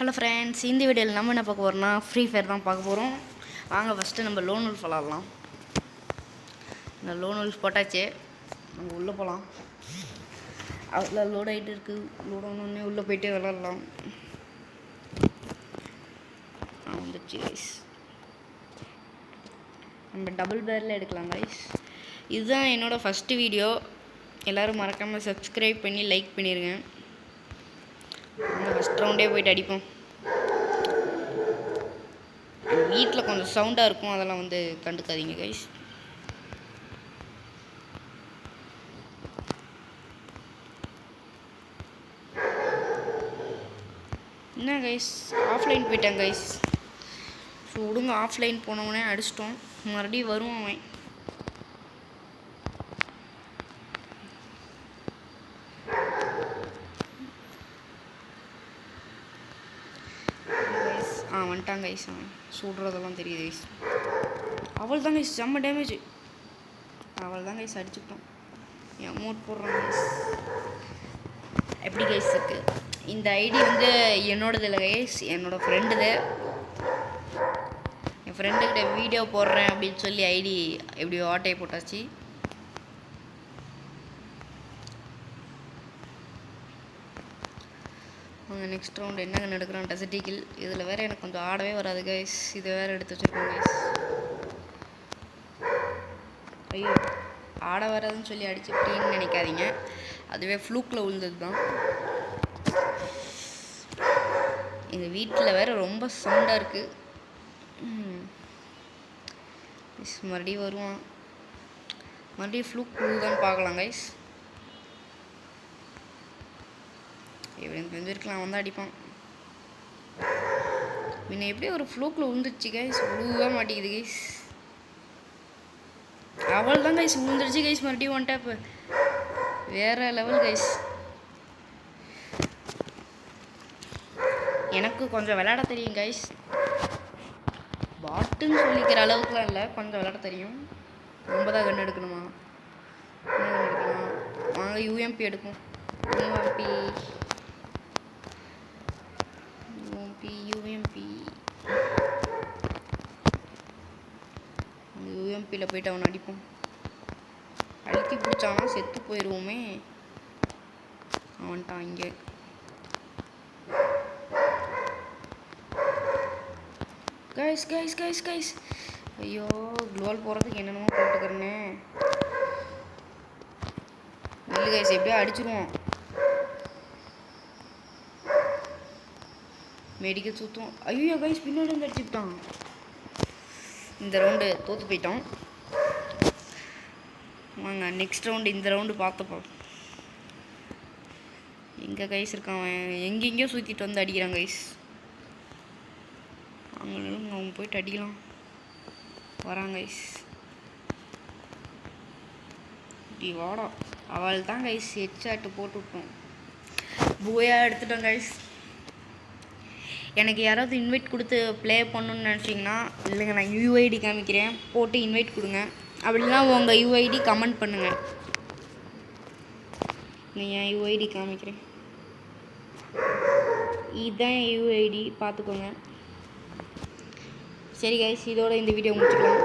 Hello friends, இந்த வீடியோவில் நம்ம என்ன பார்க்க போகிறோம்னா ஃப்ரீ ஃபயர் தான் பார்க்க போகிறோம். வாங்க ஃபஸ்ட்டு நம்ம லோன் உல்ஃப் விளாட்லாம். இந்த லோன் உல்ஃப் போட்டாச்சு, நம்ம உள்ளே போகலாம். அதில் லோட் ஆகிட்டு இருக்குது. லோட் ஆனோடனே உள்ளே போய்ட்டு விளாட்லாம். வந்துச்சு கைஸ், நம்ம டபுள் பேரில் எடுக்கலாம் கைஸ். இதுதான் என்னோடய ஃபஸ்ட்டு வீடியோ. எல்லோரும் மறக்காமல் சப்ஸ்கிரைப் பண்ணி லைக் பண்ணிடுங்க. அந்த ஃபஸ்ட் ரவுண்டே போய்ட்டு அடிப்போம். வீட்டில் கொஞ்சம் சவுண்டாக இருக்கும், அதெல்லாம் வந்து கண்டுக்காதீங்க கைஸ். என்ன கைஸ், ஆஃப்லைன் போயிட்டான் கைஸ். ஸோ விடுங்க, ஆஃப்லைன் போனவனே அடிச்சிட்டோம். மறுபடியும் வருவான் அவன். வந்துட்டாங்க கைஸ். அவன் சுடுறதெல்லாம் தெரியுது கைஸ். அவள் தான் கைஸ், செம்ம டேமேஜ். அவள் தான் கைஸ் அடிச்சுக்கிட்டோம். அமௌண்ட் போடுறான் கைஸ். எப்படி கைஸ் இருக்கு இந்த ஐடி? வந்து என்னோடது இல்லை கைஸ், என்னோட ஃப்ரெண்டுது. என் ஃப்ரெண்டுக்கிட்ட வீடியோ போடுறேன் அப்படின்னு சொல்லி ஐடி எப்படியோ ஆட்டையை போட்டாச்சு. நெக்ஸ்ட் ரவுண்ட் என்னங்க நடக்கிறான்? டெசர்டிக்கில். இதில் வேறு எனக்கு கொஞ்சம் ஆடவே வராது கைஸ். இதை வேறு எடுத்து வச்சுருக்கோம் கைஸ். ஐயோ, ஆட வராதுன்னு சொல்லி அடிச்சுட்டேன்னு நினைக்காதீங்க, அதுவே ஃப்ளூக்கில் விழுந்தது தான். எங்கள் வீட்டில் வேறு ரொம்ப சவுண்டாக இருக்குது. மறுபடியும் வருவான். மறுபடியும் ஃப்ளூக் விழுதான்னு பார்க்கலாம் கைஸ். எப்படின்னு தெரிஞ்சிருக்கலாம், அவன் தான் அடிப்பான். முன்ன எப்படி ஒரு ஃப்ளூக்கில் விழுந்துச்சு கைஸ், விழுவவே மாட்டேங்குது கைஸ். அவள் தான் கைஸ் விழுந்துருச்சு கைஸ். மறுபடியும் ஒன் டேப்பு, வேற லெவல் கைஸ். எனக்கு கொஞ்சம் விளையாட தெரியும் கைஸ். பாட்டுன்னு சொல்லிக்கிற அளவுக்குலாம் இல்லை, கொஞ்சம் விளையாட தெரியும். ரொம்ப தான் கன்று எடுக்கணுமா? என்ன கன்று எடுக்கலாம்? வாங்க யூஎம்பி எடுப்போம். யூஎம்பியில் போய்ட்டு அவனை அடிப்போம். அழுத்தி பிடிச்சானா செத்து போயிடுவோமே. அவன்ட்டான் இங்கே. கைஸ் கைஸ் கைஸ் கைஸ், ஐயோ க்ளோல் போகிறதுக்கு என்னென்னமோ போட்டுக்கிறேன்னே. இல்லை கைஸ், எப்படியோ அடிச்சிருவோம். மெடிக்கல் சுத்தம். ஐயோ கைஸ், பின்னாடி வந்து அடிச்சுட்டான். இந்த ரவுண்டு தோற்று போயிட்டோம். வாங்க நெக்ஸ்ட் ரவுண்டு. இந்த ரவுண்டு பார்த்துப்போம். எங்கே கைஸ் இருக்கான்? எங்கெங்கேயோ சுற்றிட்டு வந்து அடிக்கிறான் கைஸ். அவங்க போயிட்டு அடிக்கலாம். வராங்க கைஸ். இப்படி வாடா. அவள் தான் கைஸ் ஹெட்ஷாட்டு போட்டு விட்டோம். பூயா எடுத்துட்டோம் கைஸ். எனக்கு யாராவது இன்வைட் கொடுத்து ப்ளே பண்ணணுன்னு நினச்சிங்கன்னா, இல்லைங்க நான் யூஐடி காமிக்கிறேன், போட்டு இன்வைட் கொடுங்க. அப்படின்னா உங்கள் யூஐடி கமெண்ட் பண்ணுங்கள். நான் என் யூஐடி காமிக்கிறேன். இதுதான் யூஐடி, பார்த்துக்கோங்க. சரி கைஸ், இதோட இந்த வீடியோ முடிச்சுக்கலாம்.